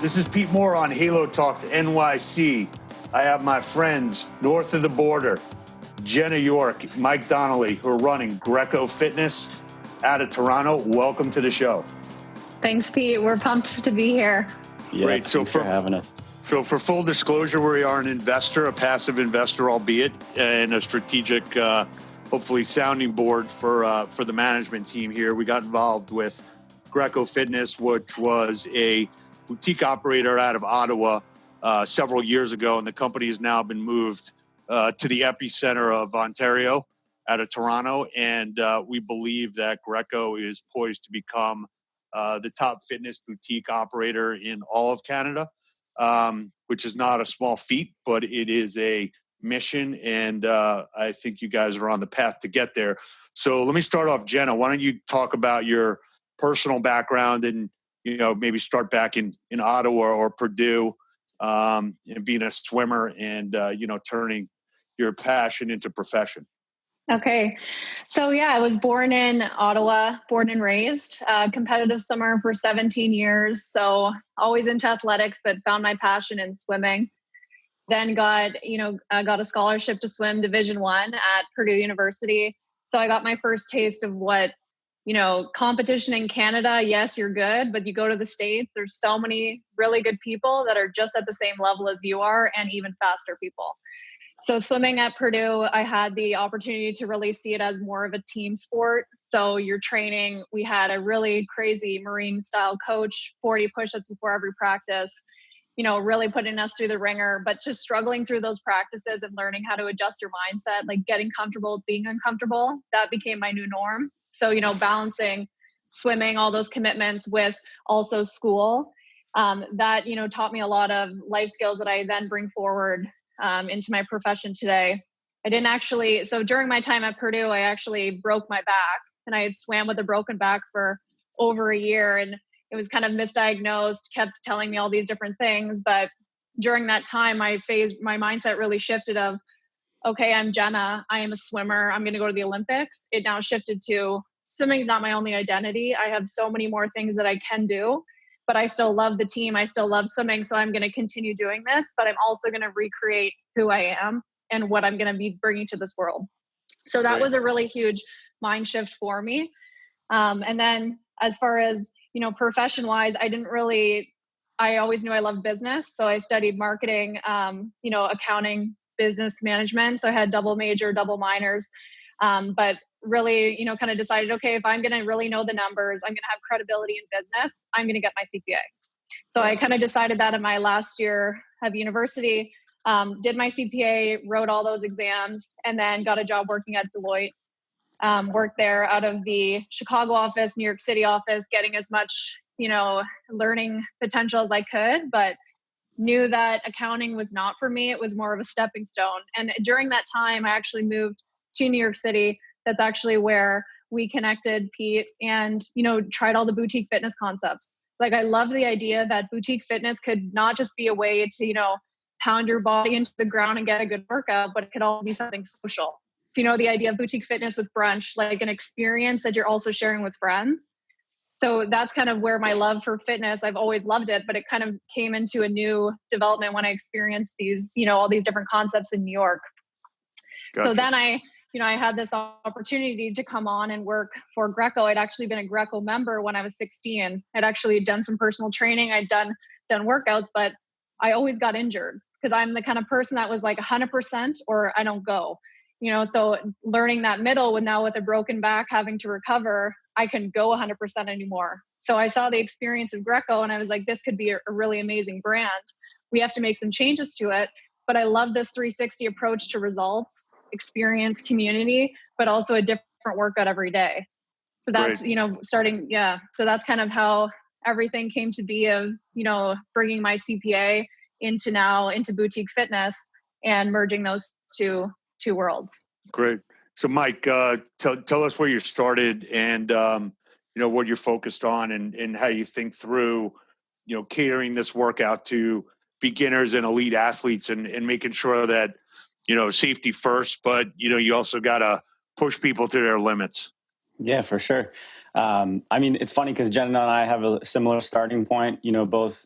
This is Pete Moore on Halo Talks NYC. I have my friends north of the border, Jenna York, Mike Donnelly, who are running Greco Fitness out of Toronto. Welcome to the show. Thanks, Pete. We're pumped to be here. Yeah, great. So for having us. So for full disclosure, we are an investor, a passive investor, albeit, and a strategic, hopefully sounding board for the management team here. We got involved with Greco Fitness, which was a boutique operator out of Ottawa several years ago, and the company has now been moved to the epicenter of Ontario out of Toronto. And we believe that Greco is poised to become the top fitness boutique operator in all of Canada, which is not a small feat, but it is a mission. And I think you guys are on the path to get there. So let me start off, Jenna. Why don't you talk about your personal background and, maybe start back in Ottawa or Purdue, and being a swimmer and, turning your passion into profession. Okay. So I was born in Ottawa, born and raised, competitive swimmer for 17 years. So always into athletics, but found my passion in swimming. Then got a scholarship to swim Division I at Purdue University. So I got my first taste of what, competition in Canada. Yes, you're good, but you go to the States, there's so many really good people that are just at the same level as you are and even faster people. So swimming at Purdue, I had the opportunity to really see it as more of a team sport. So you're training, we had a really crazy Marine style coach, 40 push-ups before every practice, really putting us through the ringer, but just struggling through those practices and learning how to adjust your mindset, like getting comfortable with being uncomfortable. That became my new norm. So, balancing swimming, all those commitments with also school, that, taught me a lot of life skills that I then bring forward into my profession today. So during my time at Purdue, I actually broke my back, and I had swam with a broken back for over a year, and it was kind of misdiagnosed, kept telling me all these different things. But during that time, my mindset really shifted of, okay, I'm Jenna, I am a swimmer, I'm going to go to the Olympics. It now shifted to swimming is not my only identity. I have so many more things that I can do, but I still love the team. I still love swimming. So I'm going to continue doing this, but I'm also going to recreate who I am and what I'm going to be bringing to this world. So that was a really huge mind shift for me. And then as far as, profession-wise, I always knew I loved business. So I studied marketing, accounting, business management. So I had double major, double minors. But really, kind of decided, okay, if I'm going to really know the numbers, I'm going to have credibility in business, I'm going to get my CPA. So I kind of decided that in my last year of university, did my CPA, wrote all those exams, and then got a job working at Deloitte. Worked there out of the Chicago office, New York City office, getting as much, learning potential as I could, but knew that accounting was not for me. It was more of a stepping stone. And during that time, I actually moved to New York City. That's actually where we connected, Pete, and, tried all the boutique fitness concepts. Like, I love the idea that boutique fitness could not just be a way to, pound your body into the ground and get a good workout, but it could also be something social. So, the idea of boutique fitness with brunch, like an experience that you're also sharing with friends. So that's kind of where my love for fitness, I've always loved it, but it kind of came into a new development when I experienced these, all these different concepts in New York. Gotcha. So then I had this opportunity to come on and work for Greco. I'd actually been a Greco member when I was 16. I'd actually done some personal training. I'd done workouts, but I always got injured because I'm the kind of person that was like 100% or I don't go. So learning that middle with a broken back, having to recover, I can go 100% anymore. So I saw the experience of Greco and I was like, this could be a really amazing brand. We have to make some changes to it. But I love this 360 approach to results, experience, community, but also a different workout every day. So that's, so that's kind of how everything came to be of, bringing my CPA into boutique fitness and merging those two worlds. Great. So Mike, tell us where you started and, what you're focused on and how you think through, catering this workout to beginners and elite athletes and making sure that, safety first, but, you also got to push people to their limits. Yeah, for sure. It's funny because Jenna and I have a similar starting point, both,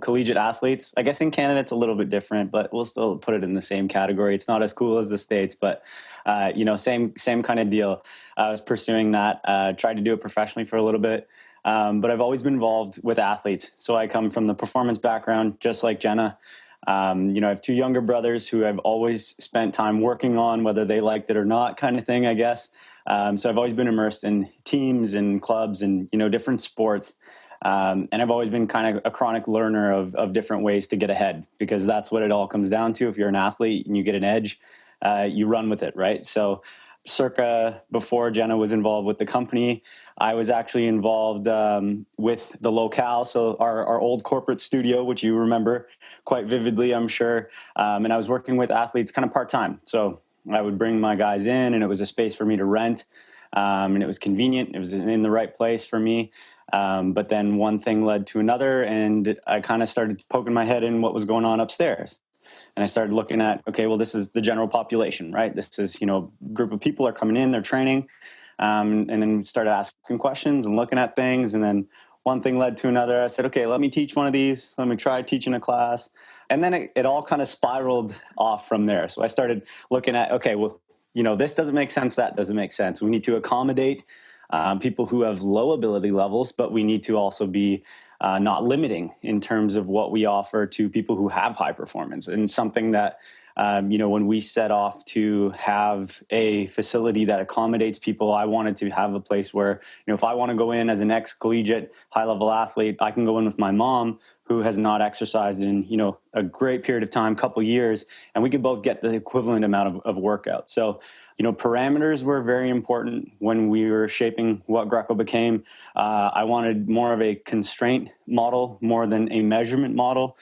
collegiate athletes. I guess in Canada it's a little bit different, but we'll still put it in the same category. It's not as cool as the States, but same kind of deal. I was pursuing that, tried to do it professionally for a little bit. But I've always been involved with athletes. So I come from the performance background, just like Jenna. I have two younger brothers who I've always spent time working on, whether they liked it or not, kind of thing, I guess. So I've always been immersed in teams and clubs and, different sports. And I've always been kind of a chronic learner of different ways to get ahead, because that's what it all comes down to. If you're an athlete and you get an edge, you run with it, right? So circa before Jenna was involved with the company, I was actually involved with the locale, so our old corporate studio, which you remember quite vividly, I'm sure. And I was working with athletes kind of part-time. So I would bring my guys in, and it was a space for me to rent. And it was convenient. It was in the right place for me. But then one thing led to another, and I kind of started poking my head in what was going on upstairs. And I started looking at, okay, well, this is the general population, right? This is, a group of people are coming in, they're training. And then started asking questions and looking at things. And then one thing led to another. I said, okay, let me teach one of these. Let me try teaching a class. And then it all kind of spiraled off from there. So I started looking at, okay, well, this doesn't make sense. That doesn't make sense. We need to accommodate people who have low ability levels, but we need to also be not limiting in terms of what we offer to people who have high performance. And something that, when we set off to have a facility that accommodates people, I wanted to have a place where, if I want to go in as an ex-collegiate high-level athlete, I can go in with my mom, who has not exercised in, a great period of time, couple years, and we could both get the equivalent amount of workout. So, parameters were very important when we were shaping what Greco became. I wanted more of a constraint model more than a measurement model.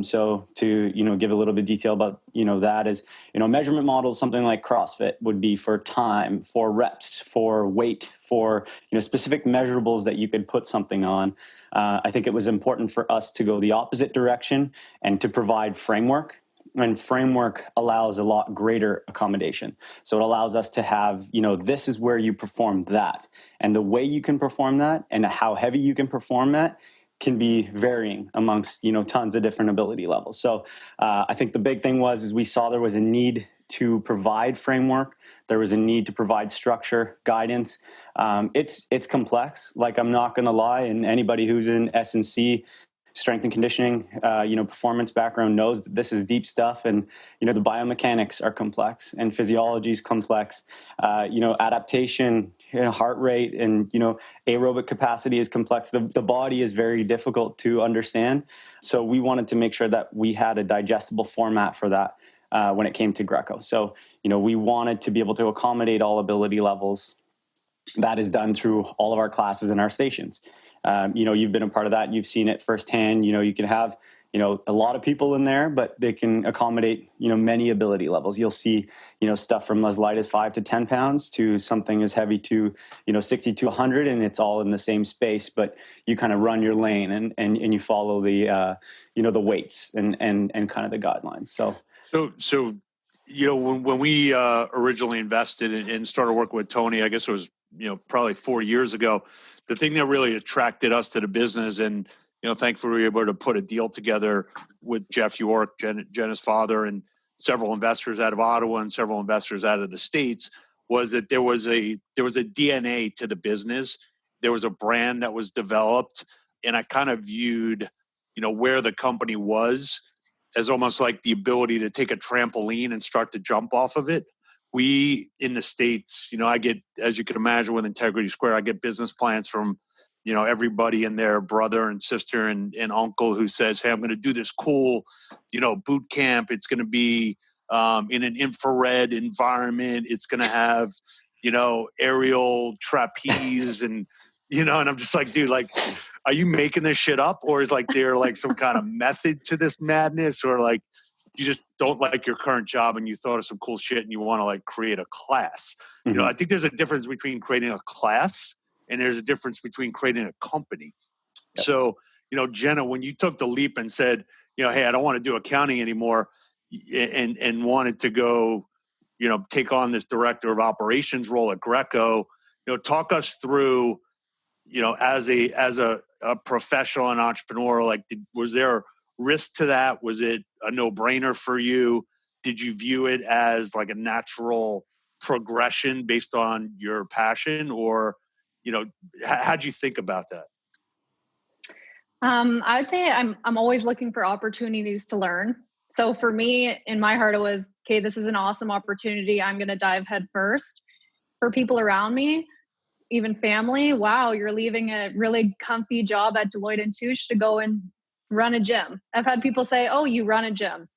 So to, give a little bit of detail about, that is, measurement models, something like CrossFit would be for time, for reps, for weight, for, specific measurables that you could put something on. I think it was important for us to go the opposite direction and to provide framework. And framework allows a lot greater accommodation. So it allows us to have, this is where you perform that. And the way you can perform that and how heavy you can perform that can be varying amongst, tons of different ability levels. So I think the big thing is we saw there was a need to provide framework. There was a need to provide structure, guidance. It's complex. Like, I'm not going to lie, and anybody who's in S&C, strength and conditioning, performance background knows that this is deep stuff, and the biomechanics are complex and physiology is complex. Adaptation, heart rate, and aerobic capacity is complex. The body is very difficult to understand. So we wanted to make sure that we had a digestible format for that when it came to Greco. So we wanted to be able to accommodate all ability levels. That is done through all of our classes and our stations. You've been a part of that. You've seen it firsthand. You can have, a lot of people in there, but they can accommodate, many ability levels. You'll see, stuff from as light as 5 to 10 pounds to something as heavy to, 60 to 100, and it's all in the same space, but you kind of run your lane and you follow the, the weights and kind of the guidelines. So when we originally invested and started working with Tony, I guess it was, probably 4 years ago, the thing that really attracted us to the business, and, thankfully we were able to put a deal together with Jeff York, Jenna's father, and several investors out of Ottawa and several investors out of the States, was that there was a DNA to the business. There was a brand that was developed, and I kind of viewed, where the company was as almost like the ability to take a trampoline and start to jump off of it. We in the States, I get, as you can imagine with Integrity Square, I get business plans from, everybody and their brother and sister and uncle who says, hey, I'm going to do this cool, boot camp. It's going to be in an infrared environment. It's going to have, aerial trapeze and, and I'm just like, dude, like, are you making this shit up? Or is there some kind of method to this madness? Or you just don't like your current job and you thought of some cool shit and you want to create a class. Mm-hmm. I think there's a difference between creating a class and there's a difference between creating a company. Yep. So, Jenna, when you took the leap and said, hey, I don't want to do accounting anymore and wanted to go, take on this director of operations role at Greco, talk us through, as a a professional and entrepreneur, like, was there risk to that? Was it a no-brainer for you? Did you view it as like a natural progression based on your passion, or, how'd you think about that? I would say I'm always looking for opportunities to learn. So for me, in my heart, it was, okay, this is an awesome opportunity. I'm going to dive head first. For people around me, even family, wow, you're leaving a really comfy job at Deloitte and Touche to go and run a gym. I've had people say, oh, you run a gym.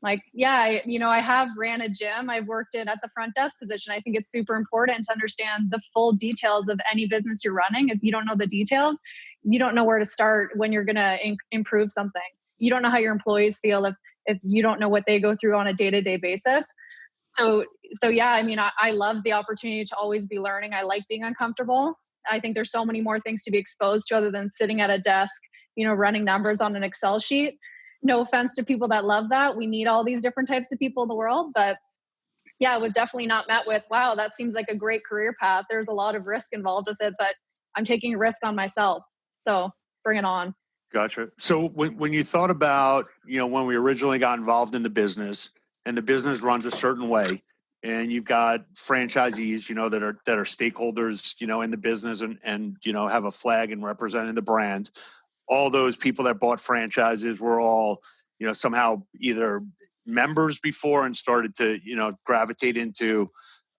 Like, yeah, I have ran a gym. I've worked in at the front desk position. I think it's super important to understand the full details of any business you're running. If you don't know the details, you don't know where to start when you're going to improve something. You don't know how your employees feel if you don't know what they go through on a day-to-day basis. So yeah, I love the opportunity to always be learning. I like being uncomfortable. I think there's so many more things to be exposed to other than sitting at a desk, running numbers on an Excel sheet. No offense to people that love that. We need all these different types of people in the world. But yeah, it was definitely not met with, wow, that seems like a great career path. There's a lot of risk involved with it, but I'm taking a risk on myself. So bring it on. Gotcha. So when you thought about, when we originally got involved in the business, and the business runs a certain way, and you've got franchisees, that are stakeholders, in the business, and have a flag and representing the brand. All those people that bought franchises were all, somehow either members before and started to, gravitate into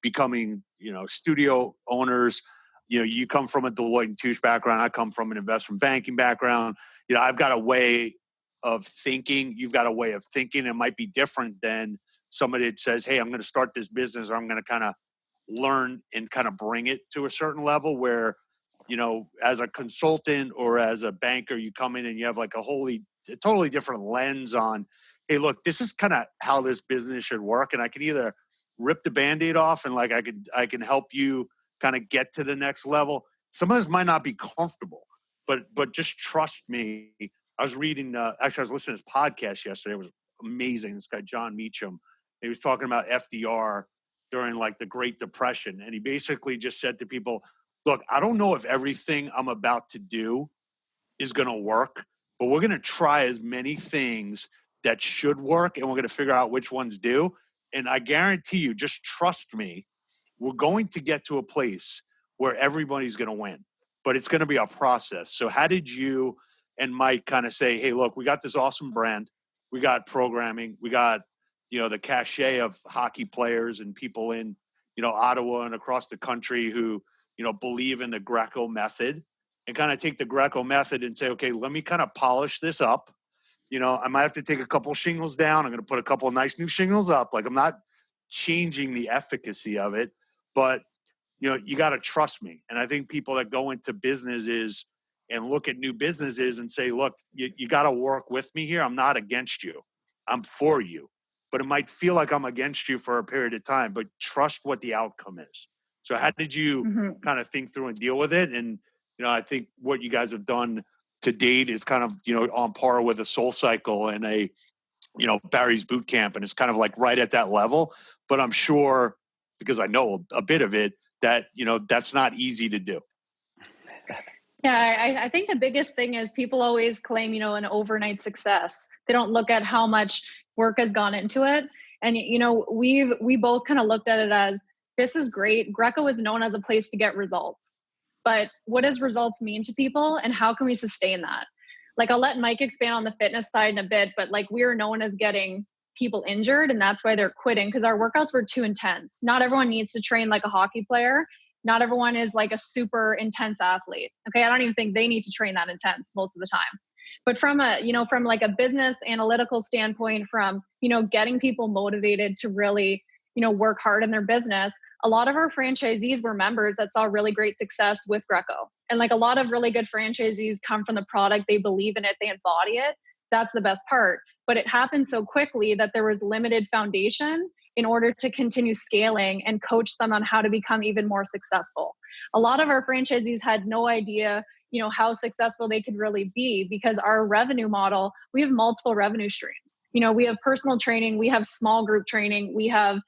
becoming, studio owners. You come from a Deloitte and Touche background. I come from an investment banking background. I've got a way of thinking. You've got a way of thinking. It might be different than somebody that says, hey, I'm going to start this business, or I'm going to kind of learn and kind of bring it to a certain level where, as a consultant or as a banker, you come in and you have like a totally different lens on, hey, look, this is kind of how this business should work. And I can either rip the Band-Aid off and like I can help you kind of get to the next level. Some of this might not be comfortable, but just trust me. I was reading, actually, I was listening to this podcast yesterday. It was amazing. This guy, John Meacham, he was talking about FDR during like the Great Depression. And he basically just said to people, look, I don't know if everything I'm about to do is going to work, but we're going to try as many things that should work, and we're going to figure out which ones do. And I guarantee you, just trust me, we're going to get to a place where everybody's going to win, but it's going to be a process. So how did you and Mike kind of say, hey, look, we got this awesome brand, we got programming, we got, the cachet of hockey players and people in, Ottawa and across the country who, believe in the Greco method, and kind of take the Greco method and say, okay, let me kind of polish this up. I might have to take a couple shingles down. I'm going to put a couple of nice new shingles up. Like, I'm not changing the efficacy of it, but you got to trust me. And I think people that go into businesses and look at new businesses and say, look, you got to work with me here. I'm not against you. I'm for you. But it might feel like I'm against you for a period of time, but trust what the outcome is. So how did you kind of think through and deal with it? And, I think what you guys have done to date is kind of, on par with a Soul Cycle and a, Barry's Boot Camp. And it's kind of like right at that level. But I'm sure, because I know a bit of it, that, that's not easy to do. Yeah, I think the biggest thing is people always claim, an overnight success. They don't look at how much work has gone into it. And, we both kind of looked at it as, this is great. Greco is known as a place to get results. But what does results mean to people, and how can we sustain that? Like, I'll let Mike expand on the fitness side in a bit, but like, we are known as getting people injured, and that's why they're quitting, because our workouts were too intense. Not everyone needs to train like a hockey player. Not everyone is like a super intense athlete. Okay. I don't even think they need to train that intense most of the time. But from from like a business analytical standpoint, from, getting people motivated to really, work hard in their business, a lot of our franchisees were members that saw really great success with Greco. And like, a lot of really good franchisees come from the product. They believe in it. They embody it. That's the best part. But it happened so quickly that there was limited foundation in order to continue scaling and coach them on how to become even more successful. A lot of our franchisees had no idea, how successful they could really be, because our revenue model, we have multiple revenue streams. We have personal training, we have small group training, we have,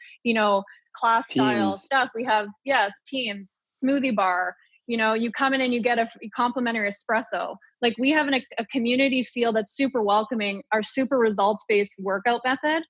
class style Teams. stuff. We have, teams, smoothie bar, you come in and you get a complimentary espresso. Like, we have a community feel that's super welcoming, our super results-based workout method,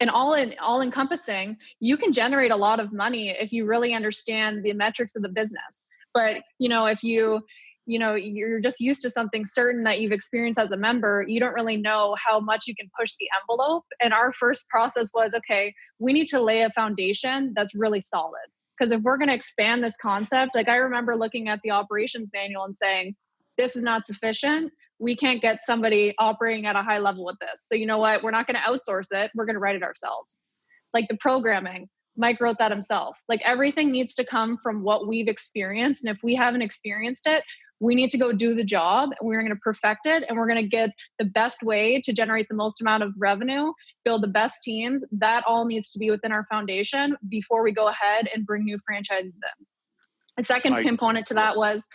and all encompassing. You can generate a lot of money if you really understand the metrics of the business. But, if you're just used to something certain that you've experienced as a member, you don't really know how much you can push the envelope. And our first process was, okay, we need to lay a foundation that's really solid. Because if we're going to expand this concept, like, I remember looking at the operations manual and saying, this is not sufficient. We can't get somebody operating at a high level with this. So you know what? We're not going to outsource it. We're going to write it ourselves. Like the programming, Mike wrote that himself. Like, everything needs to come from what we've experienced. And if we haven't experienced it, we need to go do the job, and we're going to perfect it, and we're going to get the best way to generate the most amount of revenue, build the best teams. That all needs to be within our foundation before we go ahead and bring new franchises in. The second component to that was,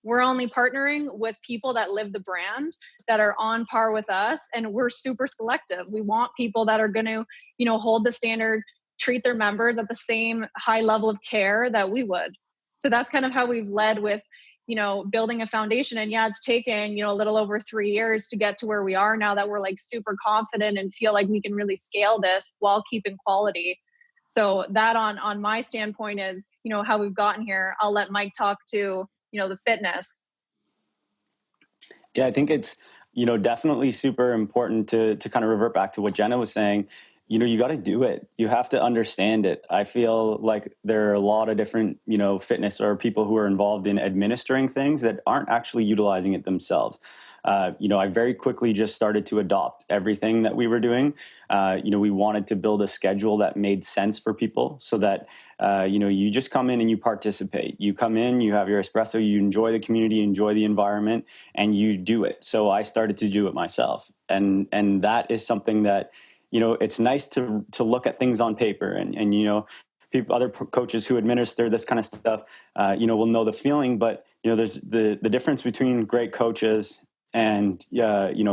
we're only partnering with people that live the brand, that are on par with us, and we're super selective. We want people that are going to, hold the standard, treat their members at the same high level of care that we would. So that's kind of how we've led with, building a foundation. And yeah, it's taken, a little over 3 years to get to where we are now, that we're like super confident and feel like we can really scale this while keeping quality. So that on my standpoint is, how we've gotten here. I'll let Mike talk to, the fitness. Yeah, I think it's, definitely super important to kind of revert back to what Jenna was saying. You got to do it. You have to understand it. I feel like there are a lot of different, fitness or people who are involved in administering things that aren't actually utilizing it themselves. I very quickly just started to adopt everything that we were doing. We wanted to build a schedule that made sense for people, so that, you just come in and you participate. You come in, you have your espresso, you enjoy the community, enjoy the environment, and you do it. So I started to do it myself. And that is something that, it's nice to look at things on paper, and people, other coaches who administer this kind of stuff, will know the feeling. But there's the difference between great coaches and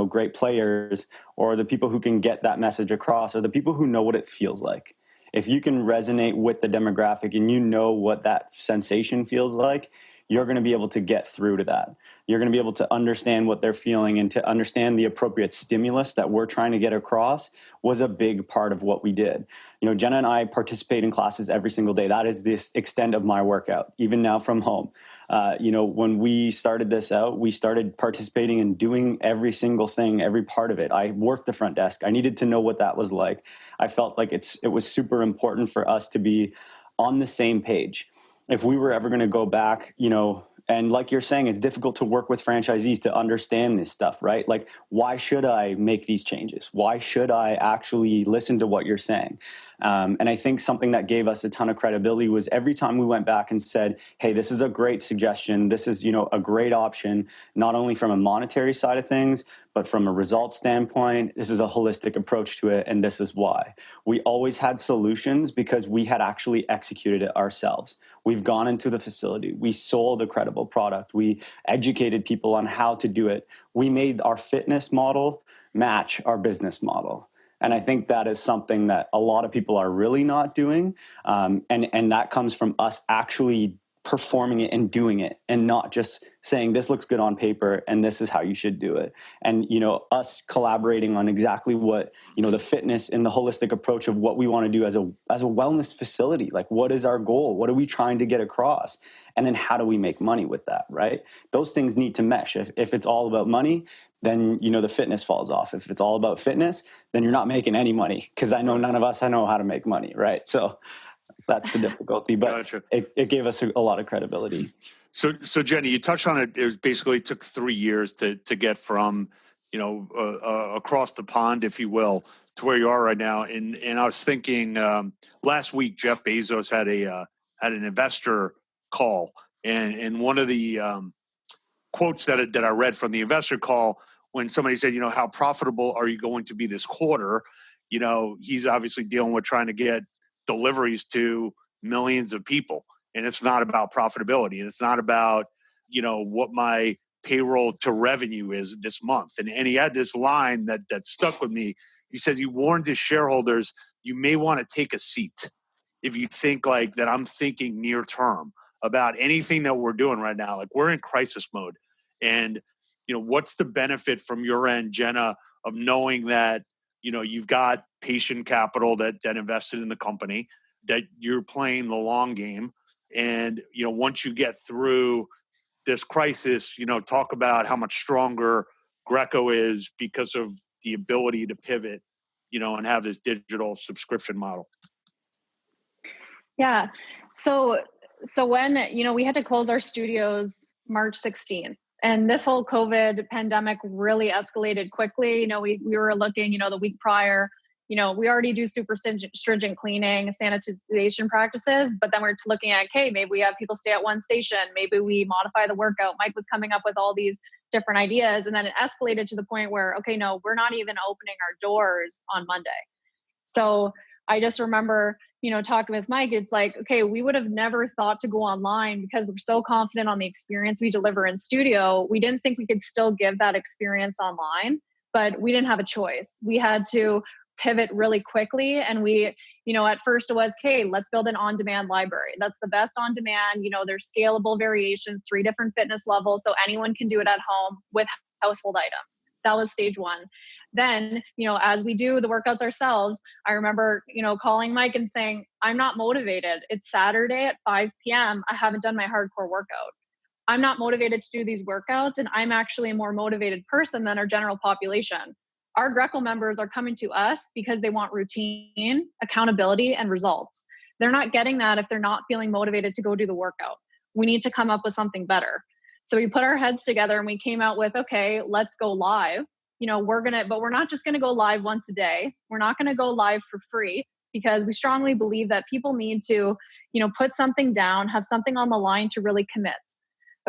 great players, or the people who can get that message across, or the people who know what it feels like. If you can resonate with the demographic and you know what that sensation feels like, you're going to be able to get through to that. You're going to be able to understand what they're feeling, and to understand the appropriate stimulus that we're trying to get across was a big part of what we did. Jenna and I participate in classes every single day. That is the extent of my workout, even now from home. When we started this out, we started participating and doing every single thing, every part of it. I worked the front desk. I needed to know what that was like. I felt like it was super important for us to be on the same page. If we were ever going to go back, and like you're saying, it's difficult to work with franchisees to understand this stuff, right? Like, why should I make these changes? Why should I actually listen to what you're saying? And I think something that gave us a ton of credibility was every time we went back and said, hey, this is a great suggestion. This is, a great option, not only from a monetary side of things, but from a results standpoint. This is a holistic approach to it, and this is why. We always had solutions because we had actually executed it ourselves. We've gone into the facility. We sold a credible product. We educated people on how to do it. We made our fitness model match our business model. And I think that is something that a lot of people are really not doing. And that comes from us actually performing it and doing it, and not just saying this looks good on paper and this is how you should do it. And, us collaborating on exactly what, the fitness and the holistic approach of what we want to do as a wellness facility. Like, what is our goal? What are we trying to get across? And then how do we make money with that, right? Those things need to mesh. If it's all about money, then, the fitness falls off. If it's all about fitness, then you're not making any money, because I know none of us know how to make money, right? So that's the difficulty, but Gotcha. it gave us a lot of credibility. So Jenny, you touched on it. It basically took 3 years to get from, across the pond, if you will, to where you are right now. And I was thinking, last week, Jeff Bezos had an investor call, and one of the quotes that I read from the investor call, when somebody said, how profitable are you going to be this quarter? He's obviously dealing with trying to get deliveries to millions of people. And it's not about profitability. And it's not about, what my payroll to revenue is this month. And he had this line that stuck with me. He said, he warned his shareholders, you may want to take a seat if you think like that I'm thinking near term about anything that we're doing right now. Like, we're in crisis mode. And, what's the benefit from your end, Jenna, of knowing that, you've got patient capital that invested in the company, that you're playing the long game. And, once you get through this crisis, talk about how much stronger Greco is because of the ability to pivot, and have this digital subscription model. Yeah. So when, we had to close our studios March 16th, and this whole COVID pandemic really escalated quickly. We were looking, the week prior, we already do super stringent cleaning, sanitization practices, but then we're looking at, okay, maybe we have people stay at one station. Maybe we modify the workout. Mike was coming up with all these different ideas. And then it escalated to the point where, okay, no, we're not even opening our doors on Monday. So I just remember, talking with Mike, it's like, okay, we would have never thought to go online because we're so confident on the experience we deliver in studio. We didn't think we could still give that experience online, but we didn't have a choice. We had to pivot really quickly. And we, at first it was, okay, let's build an on-demand library. That's the best on-demand. There's scalable variations, 3 different fitness levels. So anyone can do it at home with household items. That was stage 1. Then, as we do the workouts ourselves, I remember, calling Mike and saying, I'm not motivated. It's Saturday at 5 p.m. I haven't done my hardcore workout. I'm not motivated to do these workouts. And I'm actually a more motivated person than our general population. Our Greco members are coming to us because they want routine, accountability, and results. They're not getting that if they're not feeling motivated to go do the workout. We need to come up with something better. So we put our heads together and we came out with, okay, let's go live. But we're not just going to go live once a day. We're not going to go live for free because we strongly believe that people need to, put something down, have something on the line to really commit.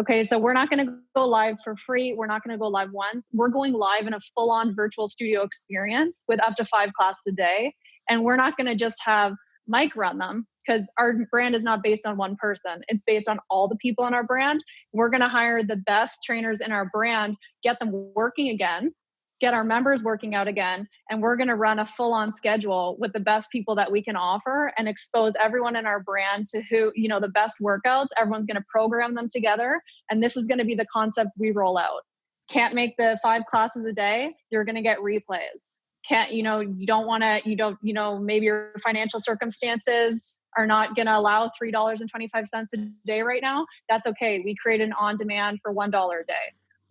Okay, so we're not going to go live for free. We're not going to go live once. We're going live in a full-on virtual studio experience with up to 5 classes a day. And we're not going to just have Mike run them because our brand is not based on one person. It's based on all the people in our brand. We're going to hire the best trainers in our brand, get them working again, get our members working out again, and we're going to run a full-on schedule with the best people that we can offer and expose everyone in our brand to who, the best workouts. Everyone's going to program them together, and this is going to be the concept we roll out. Can't make the 5 classes a day, you're going to get replays. Can't, you don't want to, maybe your financial circumstances are not going to allow $3.25 a day right now. That's okay. We created an on-demand for $1 a day.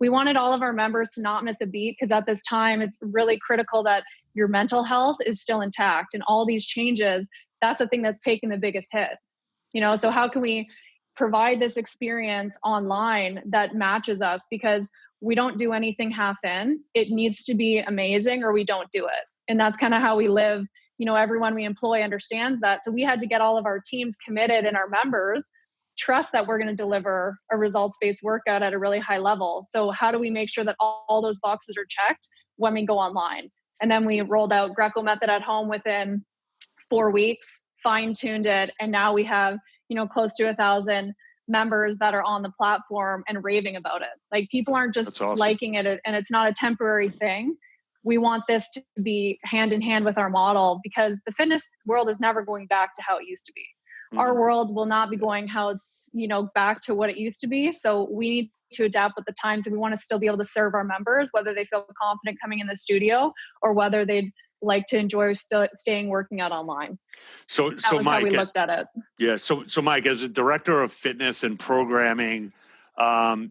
We wanted all of our members to not miss a beat because at this time, it's really critical that your mental health is still intact. And all these changes, that's the thing that's taken the biggest hit. So how can we provide this experience online that matches us? Because we don't do anything half in. It needs to be amazing or we don't do it. And that's kind of how we live. Everyone we employ understands that. So we had to get all of our teams committed and our members trust that we're going to deliver a results-based workout at a really high level. So how do we make sure that all those boxes are checked when we go online? And then we rolled out Greco Method at home within 4 weeks, fine-tuned it. And now we have, close to 1,000 members that are on the platform and raving about it. Like, people aren't just awesome. liking it, and it's not a temporary thing. We want this to be hand in hand with our model because the fitness world is never going back to how it used to be. Our world will not be going how it's, back to what it used to be. So we need to adapt with the times, and we want to still be able to serve our members, whether they feel confident coming in the studio or whether they'd like to enjoy still staying working out online. So that was Mike, how we looked at it. Yeah. So Mike, as a director of fitness and programming,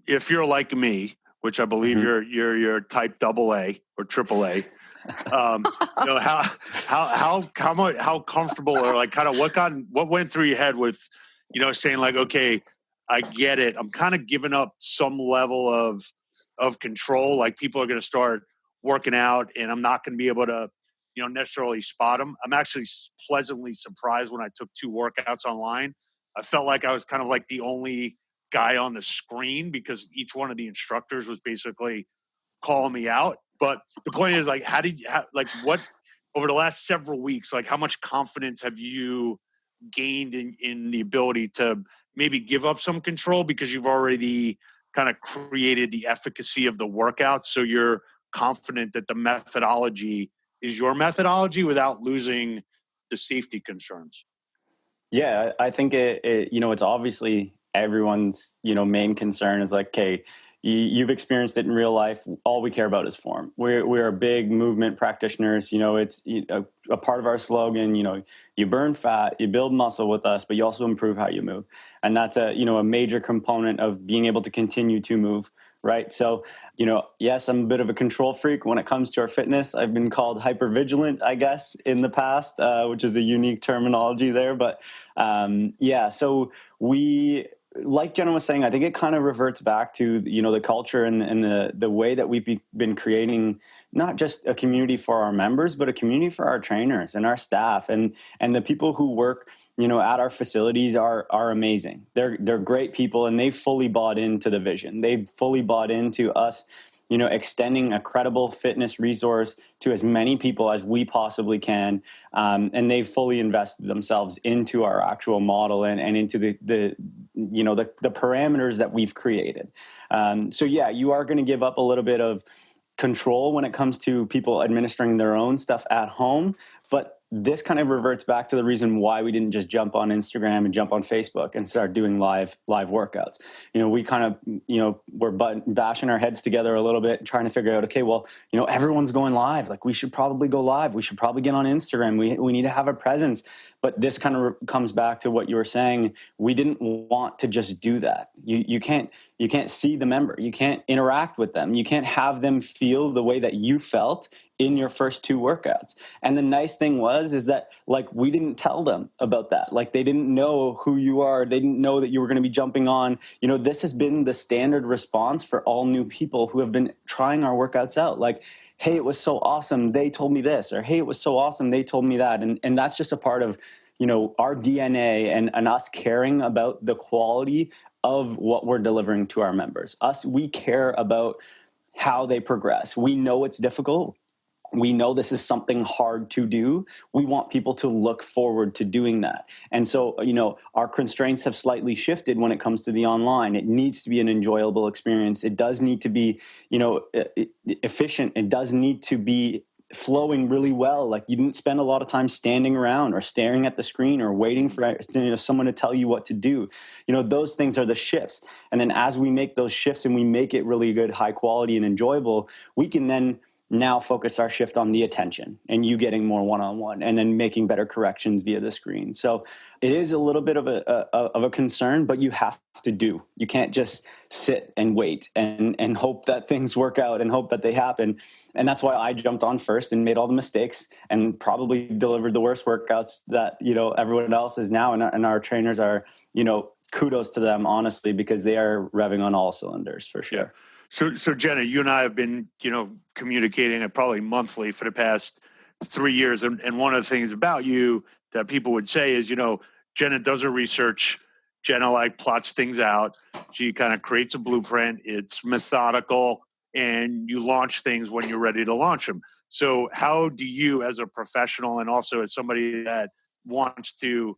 if you're like me, which I believe you're type AA or AAA, how comfortable or like kind of what went through your head with, saying like, okay, I get it. I'm kind of giving up some level of control. Like, people are going to start working out and I'm not going to be able to, necessarily spot them. I'm actually pleasantly surprised when I took 2 workouts online. I felt like I was kind of like the only guy on the screen because each one of the instructors was basically calling me out. But the point is, like, what over the last several weeks, like, how much confidence have you gained in the ability to maybe give up some control because you've already kind of created the efficacy of the workout, so you're confident that the methodology is your methodology without losing the safety concerns? Yeah, I think it's obviously everyone's, main concern is like, okay, you've experienced it in real life. All we care about is form. We're big movement practitioners. It's a part of our slogan. You burn fat, you build muscle with us, but you also improve how you move, and that's a major component of being able to continue to move. Right. So, yes, I'm a bit of a control freak when it comes to our fitness. I've been called hypervigilant, I guess, in the past, which is a unique terminology there. But so like Jenna was saying, I think it kind of reverts back to, the culture and the way that we've been creating not just a community for our members, but a community for our trainers and our staff, and the people who work, at our facilities are amazing. They're great people, and they've fully bought into the vision. They've fully bought into us, extending a credible fitness resource to as many people as we possibly can. And they've fully invested themselves into our actual model and into the parameters that we've created. You are going to give up a little bit of control when it comes to people administering their own stuff at home. But this kind of reverts back to the reason why we didn't just jump on Instagram and jump on Facebook and start doing live workouts. We kind of, we're bashing our heads together a little bit, trying to figure out, okay, well, everyone's going live. Like, we should probably go live. We should probably get on Instagram. We need to have a presence. But this kind of comes back to what you were saying. We didn't want to just do that. You can't see the member. You can't interact with them. You can't have them feel the way that you felt in your first 2 workouts. And the nice thing is that, like, we didn't tell them about that. Like, they didn't know who you are. They didn't know that you were going to be jumping on. This has been the standard response for all new people who have been trying our workouts out. Like, hey, it was so awesome, they told me this, or hey, it was so awesome, they told me that. And that's just a part of, our DNA and us caring about the quality of what we're delivering to our members. We care about how they progress. We know it's difficult. We know this is something hard to do. We want people to look forward to doing that. And so, our constraints have slightly shifted when it comes to the online. It needs to be an enjoyable experience. It does need to be, efficient. It does need to be flowing really well. Like, you didn't spend a lot of time standing around or staring at the screen or waiting for someone to tell you what to do. Those things are the shifts. And then as we make those shifts and we make it really good, high quality and enjoyable, we can then now focus our shift on the attention and you getting more one-on-one and then making better corrections via the screen. So it is a little bit of a concern, but you have to do. You can't just sit and wait and hope that things work out and hope that they happen. And that's why I jumped on first and made all the mistakes and probably delivered the worst workouts that, everyone else is now. And our trainers are, kudos to them, honestly, because they are revving on all cylinders for sure. Yeah. So Jenna, you and I have been, communicating probably monthly for the past 3 years. And one of the things about you that people would say is, Jenna does her research. Jenna plots things out. She kind of creates a blueprint. It's methodical, and you launch things when you're ready to launch them. So how do you, as a professional and also as somebody that wants to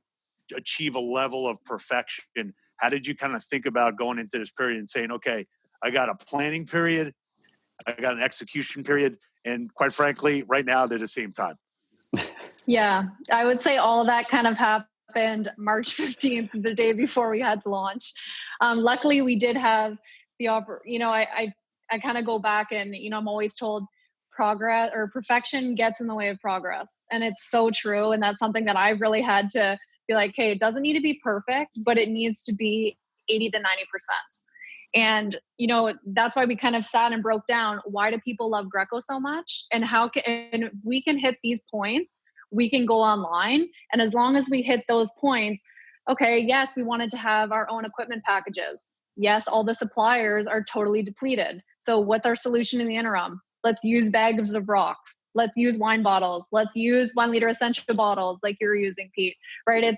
achieve a level of perfection, how did you kind of think about going into this period and saying, okay, I got a planning period, I got an execution period, and quite frankly, right now they're the same time? Yeah, I would say all of that kind of happened March 15th, the day before we had to launch. Luckily, we did have the I kind of go back and, I'm always told progress or perfection gets in the way of progress. And it's so true. And that's something that I really had to be like, hey, it doesn't need to be perfect, but it needs to be 80 to 90%. And, that's why we kind of sat and broke down, why do people love Greco so much? And and we can hit these points, we can go online. And as long as we hit those points, okay, yes, we wanted to have our own equipment packages. Yes, all the suppliers are totally depleted. So what's our solution in the interim? Let's use bags of rocks. Let's use wine bottles. Let's use 1 liter essential bottles like you're using, Pete, right?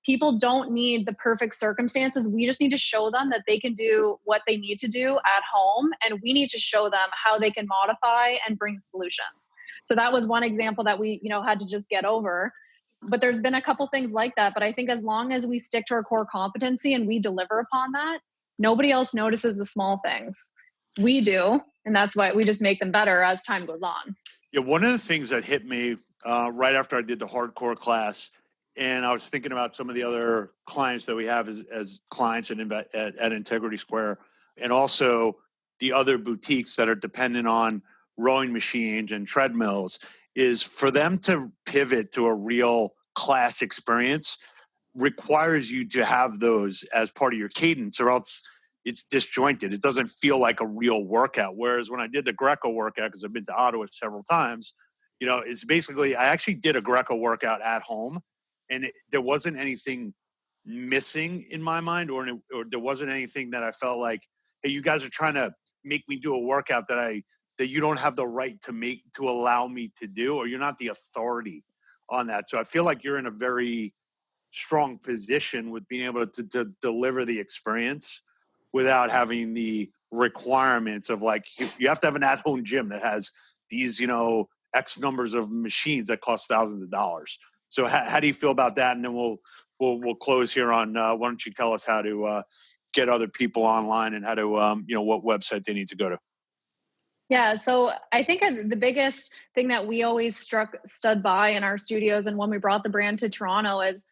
People don't need the perfect circumstances. We just need to show them that they can do what they need to do at home. And we need to show them how they can modify and bring solutions. So that was one example that we, had to just get over. But there's been a couple things like that. But I think as long as we stick to our core competency and we deliver upon that, nobody else notices the small things. We do. And that's why we just make them better as time goes on. Yeah, one of the things that hit me right after I did the hardcore class and I was thinking about some of the other clients that we have as clients at Integrity Square, and also the other boutiques that are dependent on rowing machines and treadmills, is for them to pivot to a real class experience requires you to have those as part of your cadence, or else it's disjointed. It doesn't feel like a real workout. Whereas when I did the Greco workout, because I've been to Ottawa several times, it's basically, I actually did a Greco workout at home, and there wasn't anything missing in my mind, or there wasn't anything that I felt like, hey, you guys are trying to make me do a workout that you don't have the right to allow me to do, or you're not the authority on that. So I feel like you're in a very strong position with being able to deliver the experience without having the requirements of, like, you have to have an at-home gym that has these, X numbers of machines that cost thousands of dollars. So how do you feel about that? And then we'll close here on, why don't you tell us how to get other people online, and how to, what website they need to go to? Yeah, so I think the biggest thing that we always stood by in our studios, and when we brought the brand to Toronto, is,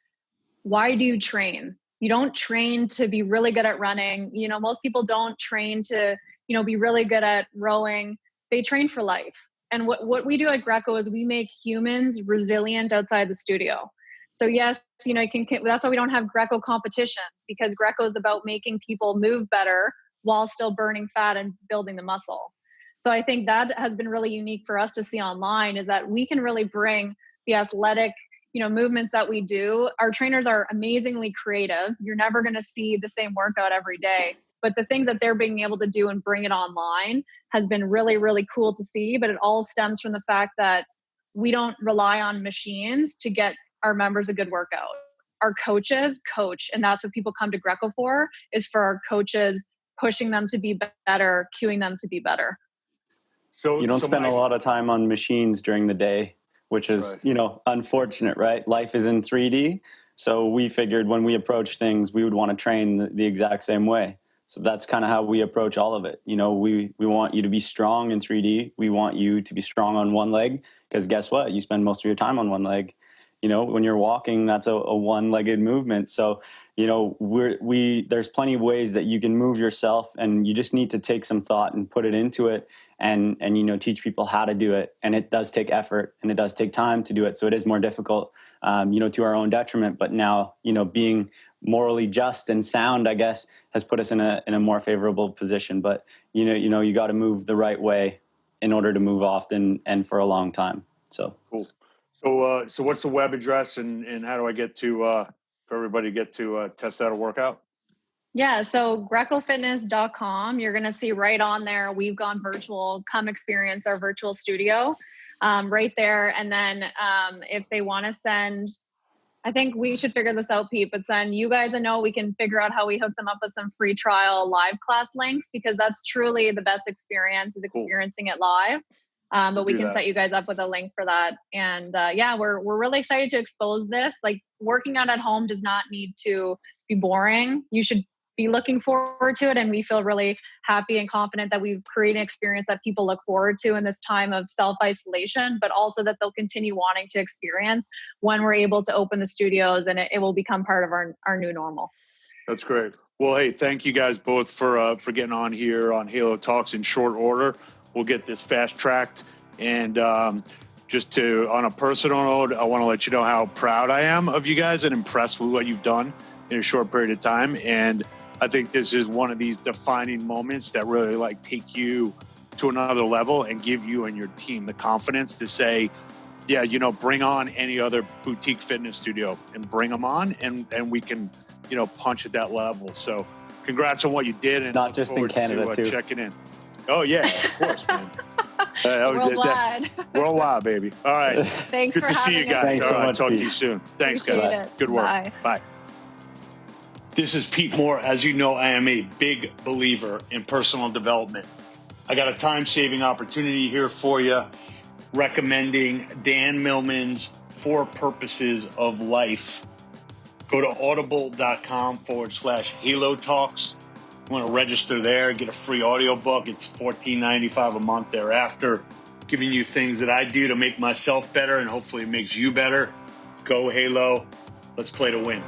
why do you train? You don't train to be really good at running. Most people don't train to, be really good at rowing. They train for life. And what we do at Greco is we make humans resilient outside the studio. So yes, that's why we don't have Greco competitions, because Greco is about making people move better while still burning fat and building the muscle. So I think that has been really unique for us to see online, is that we can really bring the athletic movements that we do. Our trainers are amazingly creative. You're never going to see the same workout every day, but the things that they're being able to do and bring it online has been really, really cool to see. But it all stems from the fact that we don't rely on machines to get our members a good workout. Our coaches coach, and that's what people come to Greco for, is for our coaches pushing them to be better, cueing them to be better. So you don't spend a lot of time on machines during the day, which is, right, unfortunate, right? Life is in 3D. So we figured when we approach things, we would want to train the exact same way. So that's kind of how we approach all of it. We want you to be strong in 3D. We want you to be strong on one leg, because guess what? You spend most of your time on one leg. When you're walking, that's a one-legged movement. So, there's plenty of ways that you can move yourself, and you just need to take some thought and put it into it, and teach people how to do it. And it does take effort, and it does take time to do it. So it is more difficult, to our own detriment. But now, being morally just and sound, I guess, has put us in a more favorable position. But you got to move the right way in order to move often and for a long time. So cool. So what's the web address, and how do I get to, for everybody to get to test out a workout? Yeah, so grecofitness.com, you're going to see right on there, we've gone virtual. Come experience our virtual studio right there. And then if they want to send, I think we should figure this out, Pete, but send you guys a note. We can figure out how we hook them up with some free trial live class links, because that's truly the best experience, is experiencing it live. But we can set you guys up with a link for that. And we're really excited to expose this. Like, working out at home does not need to be boring. You should be looking forward to it. And we feel really happy and confident that we've created an experience that people look forward to in this time of self-isolation, but also that they'll continue wanting to experience when we're able to open the studios, and it will become part of our new normal. That's great. Well, hey, thank you guys both for getting on here on Halo Talks in short order. We'll get this fast tracked. And just on a personal note, I want to let you know how proud I am of you guys and impressed with what you've done in a short period of time. And I think this is one of these defining moments that really take you to another level and give you and your team the confidence to say, yeah, bring on any other boutique fitness studio and bring them on, and we can, punch at that level. So congrats on what you did, and not just in Canada too. Checking in. Oh yeah, of course, man. Worldwide. Worldwide, baby. All right. Thanks Good for to see you guys. Thanks All so right. much, Talk Pete. to you soon. Thanks, Appreciate guys. it. Good work. Bye. This is Pete Moore. As you know, I am a big believer in personal development. I got a time-saving opportunity here for you, recommending Dan Millman's 4 Purposes of Life. Go to audible.com/Halo Talks. You want to register there, get a free audiobook. It's $14.95 a month thereafter, giving you things that I do to make myself better, and hopefully it makes you better. Go Halo. Let's play to win.